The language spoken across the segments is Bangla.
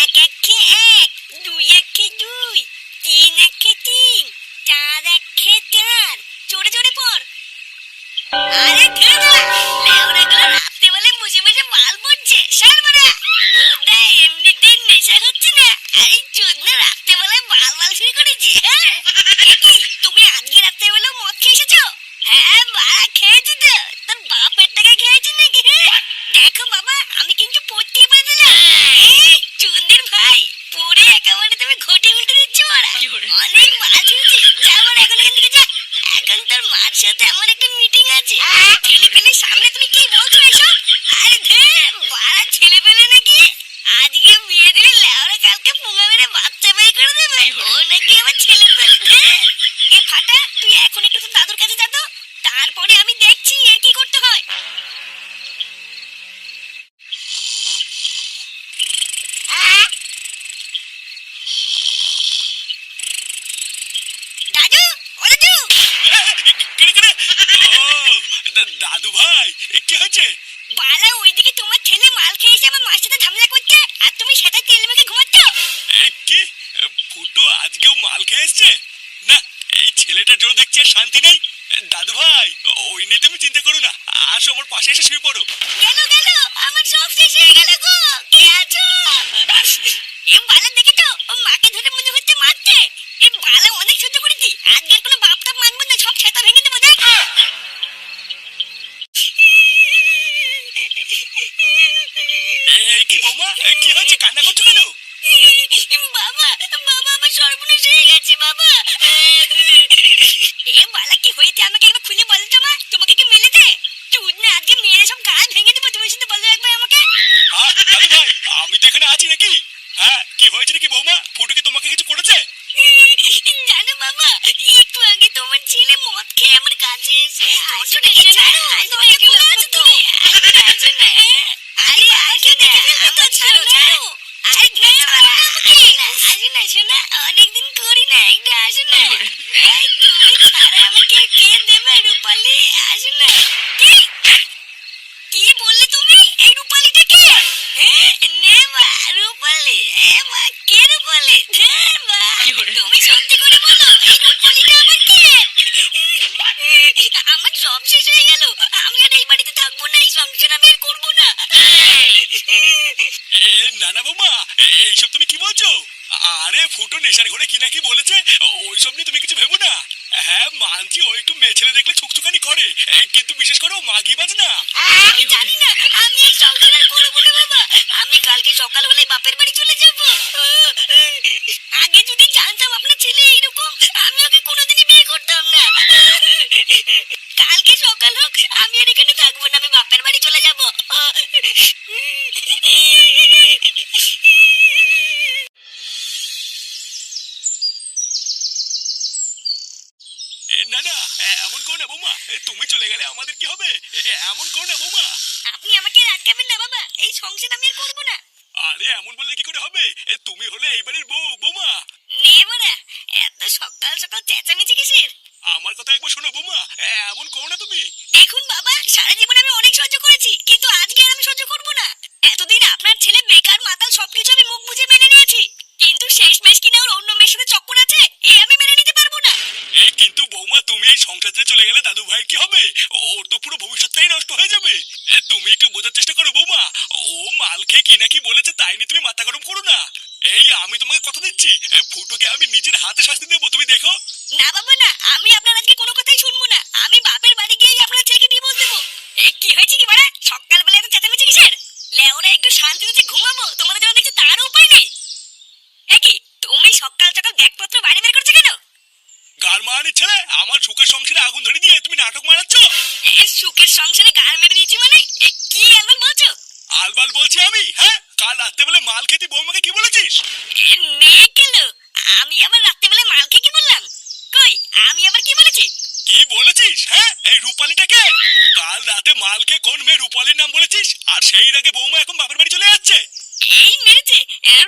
এক একে এক, দুই একে দুই, তিন একে তিন, চার একে চার। জোরে জোরে পড়। আরে ধুরা, লেওরা গুলো রাতে বেলা বসে বসে মাল পড়ছে। সারবারা ওটা এমনিতেই নেশা হচ্ছে না। এই চোদনা রাতে বেলায় মাল মাল শুরু করেছে। হ্যাঁ তুমি আজকে রাতে বেলা মদ খেয়ে এসেছো? হ্যাঁ বাড়া খেয়েছি তো। তোর বাপের টাকা খেয়েছি নাকি? দেখো বাবা, আমি কিন্তু পড়তে বলেছিলাম। চুন্দির ভাই পড়ে একেবারে তুমি ঘটে উল্টে দিচ্ছ। ওরা অনেক মাছ হয়েছে। যা আমার এখন এখান থেকে যা। এখন তোর মার সাথে আমার একটা মিটিং আছে। ছেলে পেলে সামনে তুমি কি বলছো এসব? আরে বাড়া ছেলে পেলে নাকি? আজকে বিয়ে দিলে লেওরা কালকে পুঙ্গা মেরে বাচ্চা বের করে দেবে। ও নাকি আমার ছেলে পেলে। এ ফাটা, তুই এখন একটু তো দাদুর কাছে যা তো। তারপরে আমি দেখছি এর কি করতে হয়। দাদু, ও দাদু। দাদু ভাই, কি হচ্ছে? বালা ওইদিকে তোমার ছেলে মাল খেয়ে এসে আমার মার সাথে ঝামেলা করছে, আর তুমি সেটা তেল মেখে ঘুমাচ্ছ। কি ফুটো আজকেও মাল খেয়ে এসছে? না, এই ছেলেটার জন্য দেখছি আর শান্তি নেই। দাদু ভাই, ওই নিয়ে তুমি চিন্তা করো না। আসো আমার পাশে এসে শুয়ে পড়ো। গেল গেল, আমার সব শেষ হয়ে গেল গো। কে আছো? এ বালা দেখে তো ও মাকে ধরে মনে হচ্ছে মারছে। এ বালা অনেক সহ্য করেছি, আজকের কোনো বাপ টাপ মানবো না, সব খেতা ভেঙে দেবো। দেখ কি বৌমা, কি হয়েছে? কান্না করছো কেন? বাবা, বাবা আমার সর্বনাশ হয়ে গেছে বাবা। এ বালা কি হয়েছে আমাকে একবার খুলে বলো তো মা। তোমাকে কি মেরেছে? চুদ না, আজকে মেরে সব গাল ভেঙে দেবো। তুমি শুধু বলো একবার আমাকে। দাদু ভাই, আমি তো এখানে আছি নাকি? হ্যাঁ, কি হয়েছে নাকি বৌমা? ফুটো কি তোমাকে কিছু করেছে? জানো বাবা, একটু আগে তোমার ছেলে মদ খেয়ে আমার কাছে এসে আসলে তুমি আসো না। আরে আসো না, আমার ছাড়ো ছাড়ো। আরে আসো না শোনা, অনেকদিন করি না, একটু আসো না। এই তুমি ছাড়া আমাকে কে দেবে? রূপালি আসো না। কি বললে তুমি? এই রূপালিটা কে? নে মা, রূপালি। মা কে রূপালি? তুমি সত্যি করে বলো, এই রূপালিটা আমার কে? আমার সব শেষ হয়ে গেল। আমি আর এই বাড়িতে থাকবো না, এই সংসার আমি আর করবো না। না না বৌমা, এইসব তুমি কি বলছো? আরে ফুটো নেশার ঘরে কি নাকি বলেছে, ওইসব নিয়ে তুমি কিছু ভেবো না। হ্যাঁ মানছি, ও একটু মেয়ে ছেলে দেখলে ছুকছুকানি করে, কিন্তু বিশেষ করে ও মাগি বাজ না। আমি জানি না, আমি এই সংসার আর করবো না বাবা। আমি কালকে সকাল হলে বাপের বাড়ি চলে যাব। আগে যদি জানতাম আপনার ছেলে এইরকম, আমি ওকে কোনোদিনই বিয়ে করতাম না। কালকে সকাল হোক, আমি আর এখানে থাকবো না, আমি বাপের বাড়ি চলে যাব। না না, এমন করো না বৌমা। তুমি চলে গেলে আমাদের কি হবে? এমন করো না বৌমা। আপনি আমাকে আটকাবেন না বাবা, এই সংসার আমি আর করবো না। আরে এমন বললে কি করে হবে? তুমি হলে এই বাড়ির বউ বৌমা। নে বাড়া, এত সকাল সকাল চেঁচামেচি কিসের? আমার কথা একবার শোনো বৌমা, এমন করো না তুমি। দেখুন বাবা, সারা জীবন আমি অনেক সহ্য করেছি, কিন্তু আজকে আর আমি সহ্য করবো না। এতদিন আপনার ছেলে বেকার মাতাল সবকিছু আমি মুখ বুঝে মেনে নিয়েছি, কিন্তু শেষমেশ কিনা ওর অন্য মেয়ের সাথে চক্কর আছে, আমি মেনে নিতে পারবো না। কিন্তু বৌমা, তুমি এই সংসার থেকে চলে গেলে দাদু ভাইয়ের কি হবে? ওর তো পুরো ভবিষ্যৎটাই নষ্ট হয়ে যাবে। তুমি একটু বোঝার চেষ্টা করো বৌমা। ও মাল খেয়ে কি নাকি বলেছে, তাই নিয়ে তুমি মাথা গরম করো না। এই আমি তোমাকে কথা দিচ্ছি, ফুটোকে আমি নিজের হাতে শাস্তি দেবো, তুমি দেখো। না বাবা না, আমি আপনার আজকে কোনো কথাই শুনবো না। আমি বাপের বাড়ি গিয়ে আপনার ছেলেকে ডিভোর্স দেবো। কি হয়েছে কি বাড়া, সকালবেলা এত চেঁচামেচি কিসের? লেওরা একটু শান্তিতে যে ঘুমাবো, তোমাদের যেন দেখছি তারও উপায় নেই। কি তুমি সকাল সকাল ব্যাগপত্র বাইরে বের করছো কেন? গার মারানি ছেলে, আমার সুখের সংসারে আগুন ধরে দিয়ে তুমি নাটক মারাচ্ছ। সুখের সংসারে গাল মেরে দিয়েছি মানে? কি আলবাল বলছো? আলবাল বলছি আমি? হ্যাঁ, কাল রাত্রেবেলা মাল খেতে বৌমাকে কি বলেছিস? মেয়ে গেল, আমি আবার রাত্রেবেলায় মাল খেয়ে কি বললাম? কই, আমি আবার কি বলেছি? কি বলেছিস? হ্যাঁ, এই রূপালিটাকে কাল রাতে মাল খেয়ে কোন মেয়ে রূপালির নাম বলেছিস, আর সেই আগে বৌমা এখন বাপের বাড়ি চলে যাচ্ছে। এই মেরেছে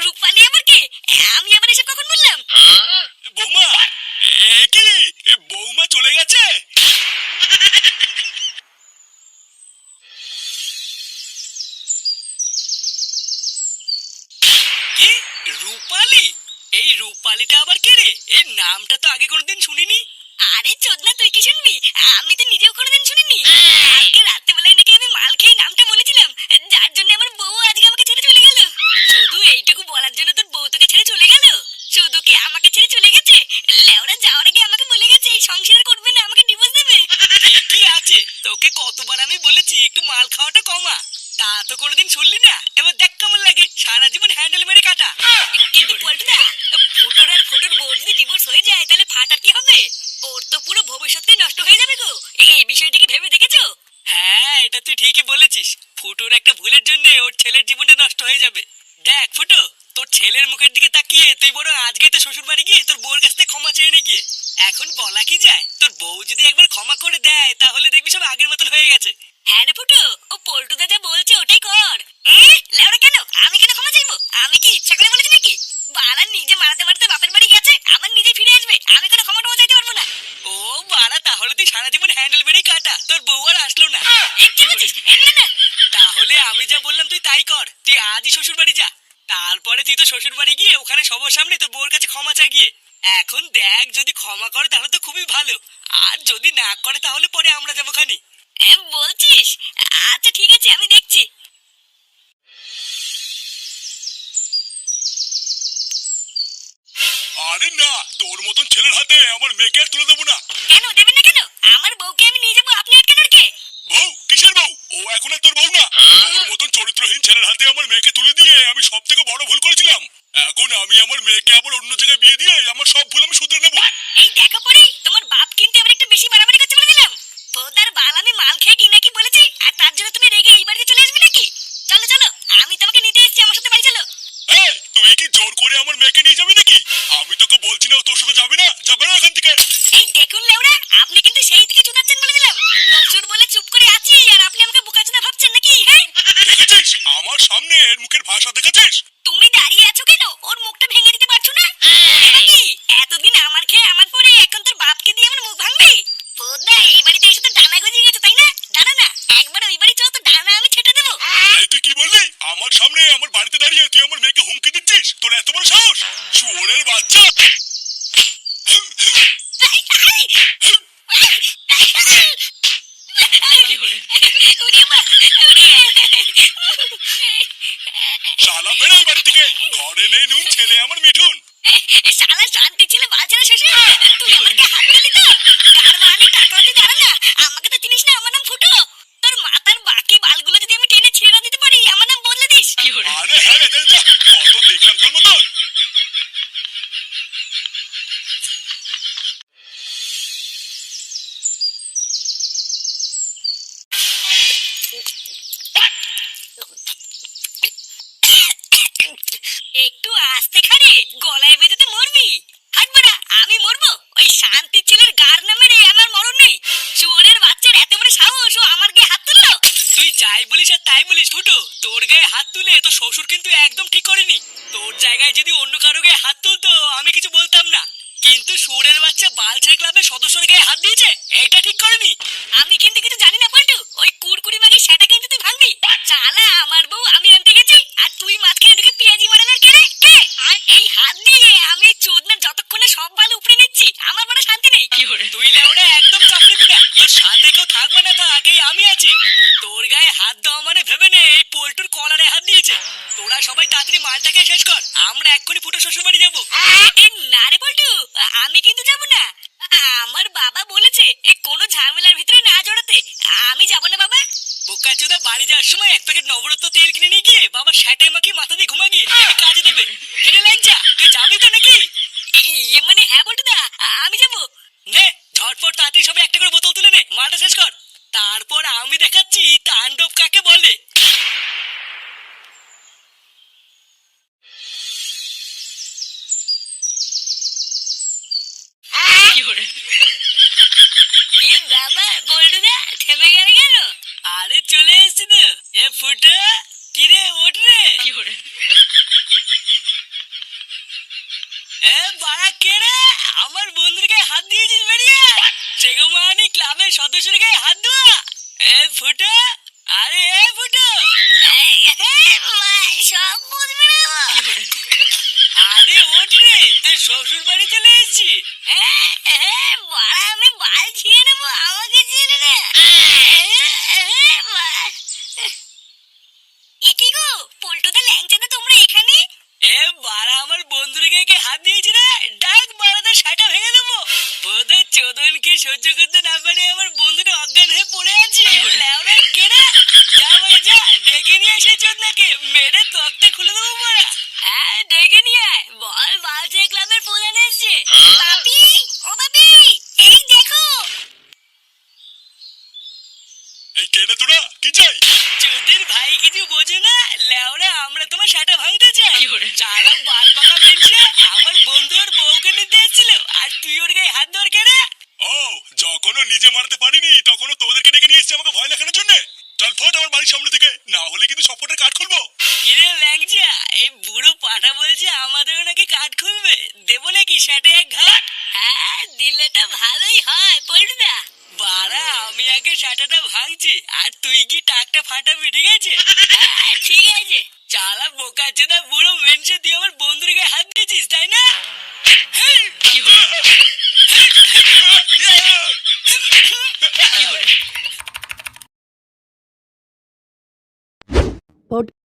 রূপালি আবার কে? আমি আবার এসব কখন বললাম? বৌমা, কি বৌমা চলে গেছে? রূপালি? এই রূপালিটা আবার কে রে? এর নামটা তো আগে কোনোদিন শুনিনি। আরে চোদনা, তুই কি শুনবি? আমি তো নিজেও কোনোদিন শুনিনি। কালকে রাত্রেবেলায় নাকি আমি মাল খেয়ে নামটা বলেছিলাম, যার জন্য আমার বউ আজকে আমাকে ছেড়ে চলে গেল। শুধু এইটুকু বলার জন্য তোর বউ তোকে ছেড়ে চলে গেল? শুধু কি আমাকে ছেড়ে চলে গেছে? লেওরা যাওয়ার আগে আমাকে বলে গেছে এই সংসার আর করবে না, আমাকে ডিভোর্স দেবে। ঠিকই আছে, তোকে কতবার আমি বলেছি একটু মাল খাওয়াটা কমা, তা তো কোনোদিন শুনলি না। এবার দেখ কেমন লাগে সারা জীবন হ্যান্ডেল মেরে কাটা। কিন্তু পল্টুদা, ফুটোর আর ফুটোর বউ যদি ডিভোর্স হয়ে যায় তাহলে ফাটার কি হবে? ওর তো পুরো ভবিষ্যৎটাই নষ্ট হয়ে যাবে গো। এই বিষয়টা কি ভেবে দেখেছো? হ্যাঁ, এটা তুই ঠিকই বলেছিস। ফুটোর একটা ভুলের জন্য ওর ছেলের জীবনটা নষ্ট হয়ে যাবে। দেখ ফুটো, তোর ছেলের মুখের দিকে তাকিয়ে তুই বড় আজকে তো শ্বশুর বাড়ি গিয়ে তোর বউর কাছ থেকে ক্ষমা চেয়ে নে গিয়ে। এখন বলা কি যায়, তোর বউ যদি একবার ক্ষমা করে দেয় তাহলে দেখবি সব আগের মতন হয়ে গেছে। হ্যাঁ রে ফুটো, ও পল্টুদা যা বলছে ওটাই কর। লেওরা কেন? আমি কেন ক্ষমা চাইবো? আমি কি ইচ্ছা করে বলেছি নাকি? বাড়া নিজে মারতে মারতে বাপের বাড়ি গেছে, আমার নিজে ফিরে আসবে, আমি কোনো ক্ষমা টমা চাইতে পারবো না। ও বাড়া, তাহলে তুই সারা জীবন হ্যান্ডেল মেরেই কাটা, তোর বউ আর আসলো না। কি বলছিস? না। তাহলে আমি যা বললাম তুই তাই কর, তুই আজই শ্বশুর বাড়ি যা। তারপরে তুই তো শ্বশুর বাড়ি গিয়ে ওখানে সবার সামনে তোর বউর কাছে ক্ষমা চা গিয়ে। এখন দেখ, যদি ক্ষমা করে তাহলে তো খুবই ভালো, আর যদি না করে তাহলে পরে আমরা যাবো খানি। বলছিস? আচ্ছা ঠিক আছে, আমি দেখছি। আরে না, তোর মতন ছেলের হাতে আমার মেয়েকে আর তুলে দেবো না। কেন দেবেন না কেন? আমার বউকে আমি নিয়ে যাবো, আপনি আটকানোর কে? বউ? কিসের বউ? ও এখন আর তোর বউ না। তোর মতন চরিত্রহীন ছেলের হাতে আমার মেয়েকে তুলে দিয়ে আমি সব থেকে বড় ভুল করেছিলাম। এখন আমি আমার মেয়েকে আবার অন্য জায়গায় বিয়ে দিয়ে আমার সব ভুল আমি শুধরে নেবো। এই দেখো পরি, তোমার বাপ কিন্তু এবার একটু বেশি বাড়াবাড়ি করতে বলে দিলাম। ভোদার বাল, আমি মাল খেয়ে কি নাকি বলেছি, আর তার জন্য তুমি রেগে এই বাড়িতে চলে আসবে নাকি? চলো চলো, আমি তোমাকে নিতে এসেছি, আমার সাথে বাড়ি চলো। তুই কি জোর করে আমার মেয়েকে নিয়ে যাবি নাকি? আমি তোকে বলছি না ও তোর সাথে যাবে না, যাবে না এখান থেকে। এই দেখুন লেওড়া, আপনি কিন্তু সেই থেকে চুদাচ্ছেন বলে দিলাম। শ্বশুর বলে চুপ করে আছি আর আপনি আমাকে বোকাচোদা ভাবছেন নাকি? হ্যাঁ, দেখেছিস আমার সামনে এর মুখের ভাষা দেখেছিস? তুমি দাঁড়িয়ে আছো কেন? ওর মুখটা ভেঙে দিতে পারছো না নাকি? এতদিন আমার খেয়ে আমার পরে এখন তোর বাপকে দিয়ে আমার মুখ ভাঙবি? ভোদা, এই বাড়িতে এসে তো ডানা গজিয়ে গেছে তাই না? দাঁড়া না, একবার ওই বাড়ি চল, তো ডানা আমি ছেটে দেবো। এই তুই কি বললি? আমার সামনে আমার বাড়িতে দাঁড়িয়ে তুই আমার মেয়েকে হুমকি দিচ্ছিস? তোর এত বড় সাহস? শুয়োরের বাচ্চা! শালা বেরো এই বাড়ি থেকে, ঘরে নেই নুন, ছেলে আমার মিঠুন। শালা শান্তি ছেলে, বাচ্চারা শ্বশুর, তুই আমাকে হাত দিলি তো? তার মানে টাকলাতে দাঁড়া না, আমাকে তো চিনিস না, আমার নাম ফুটো। তোর মাথার বাকি বালগুলো যদি আমি টেনে ছিঁড়ে না দিতে পারি, আমার নাম বদলে দিস। আরে হ্যাঁ রে, যা, কত দেখলাম তোর মতন। একটু আস্তে খারে, গলায় বেঁধেতে মরবি। হাঁটবো না, আমি মরবো? ওই শান্তি ছেলের গার নামে রে আমার মরণ নেই। চোরের বাচ্চার এত বড় সাহস, ও আমার গায়ে হাত তুললো। তুই যাই বলিস আর তাই বলিস ফুটো, তোর গায়ে হাত তুলে তো শ্বশুর কিন্তু একদম ঠিক করেনি। তোর জায়গায় যদি অন্য কারো গায়ে হাত তুলতো আমি কিছু বলতাম না, কিন্তু শুয়োরের বাচ্চা বালছেড়ে ক্লাবের সদস্যের গায়ে হাত দিয়েছে, এটা ঠিক করেনি। আমি কিন্তু কিছু জানি না পল্টু, ওই কুড়কুড়ি মাগি সেটা কিন্তু তুই ভাঙবি। চালা, আমার বউ আমি আনতে গেছি আর তুই মাঝখানে ঢুকে পেঁয়াজি মারানোর কে রে? কে? আর এই হাত দিয়ে আমি চোদনা যতক্ষণে সব বাল উপরে নিচ্ছি, আমার বড় শান্তি নেই। তুই লেওড়া একদম চাপ নিবি না, তোর সাথে কেউ থাকবে না থাক, এই আমি আছি। তোর গায়ে হাত দেওয়া মানে ভেবে নে এই পোল্টুর কলারে হাত দিয়েছে। তোরা সবাই তাড়াতাড়ি মালটাকে শেষ কর, আমরা এক্ষুনি ফুটো শ্বশুর বাড়ি যাবো। না রে পল্টু, আমি কিন্তু যাবো না। আমার বাবা বলেছে কোনো ঝামেলার ভিতরে না জড়াতে, আমি যাবো না বাবা। বোকাচোদা, বাড়ি যাওয়ার সময় এক প্যাকেট নবরত্ন তেল কিনে নিয়ে গিয়ে বাবা সেটাই মাখিয়ে মাথা দিয়ে ঘুমা গিয়ে কাজে দেবে। কিনে লাইজা, তুই যাবি তো নাকি? ইয়ে মানে হ্যাঁ পল্টু দা, আমি যাবো। নে ঝটফট তাড়াতাড়ি সবাই একটা করে বোতল তুলে নে, মালটা শেষ কর। তারপর আমি দেখাচ্ছি তাণ্ডব কাকে বলে। এ বাবা, পল্টু দা থেমে গেল কেন? আরে চলে এসছি তো। এ ফুটো, কিরে ওঠ রে। এ বাড়া কে রে? আমার বন্ধুর গায়ে হাত দিয়েছিস বেরিয়ে? সেগো মানি ক্লাবের সদস্যের গায়ে হাত দেওয়া? এ ফুটো, আরে এ ফুটো। মা, সব বুঝবে না। শ্বশুর বাড়ি চলে এসেছি। হ্যাঁ হ্যাঁ বাড়া আমি বাল ছিঁড়ে নেবো আমাকে ছেড়ে দে একি গো পল্টুদা ল্যাংচাদা তোমরা এখানে এ বাড়া আমার বন্ধুর গায়ে কে হাত দিয়েছি রে, ডাক বাড়াতে সাটা ভেঙে দেবো। বোধহয় চোদনকে সহ্য করতে না পারে আমার বন্ধুটা অজ্ঞান হয়ে পড়ে আছে। লেওড়া কেড়ে যা বলে যা, ডেকে নিয়ে এসে চোদনাকে মেরে তক্তা খুলে দেবো মারা। হ্যাঁ ডেকে নিয়ে আয় বল বালছে ক্লাবের প্রধান এসছে বাপি ও বাপি এই দেখো এই কেডা তোরা, কি চাই? চোদের ভাই কিছু বোঝো না, লেওড়া আমরা তোমার সাটা ভাঙতে চাই। চালা বাল পাকা মিলছে, আমার বন্ধু ওর বউকে নিতে এসেছিল আর তুই ওর গায়ে হাত ধর কেড়ে। ও যখনও নিজে মারতে পারিনি তখনও তোদেরকে ডেকে নিয়ে এসেছি আমাকে ভয় দেখানোর জন্য। চল ফট আমার বাড়ির সামনে থেকে, না হলে কিন্তু সবকটার কাঠ খুলবো। কিরে ল্যাংচা, এই বুড়ো পাঠা বলছে আমাদেরও নাকি কাঠ খুলবে, দেবো নাকি সেটা এক ঘাট? হ্যাঁ দিলে তো ভালোই হয় পল্টুদা বাড়া আমি আগে সাটাটা ভাঙছি আর তুই কি টাকটা ফাটাবি, ঠিক আছে? হ্যাঁ ঠিক আছে চালা বোকা চোদা বুড়ো মেনছে দিয়ে আমার বন্ধুর গায়ে হাত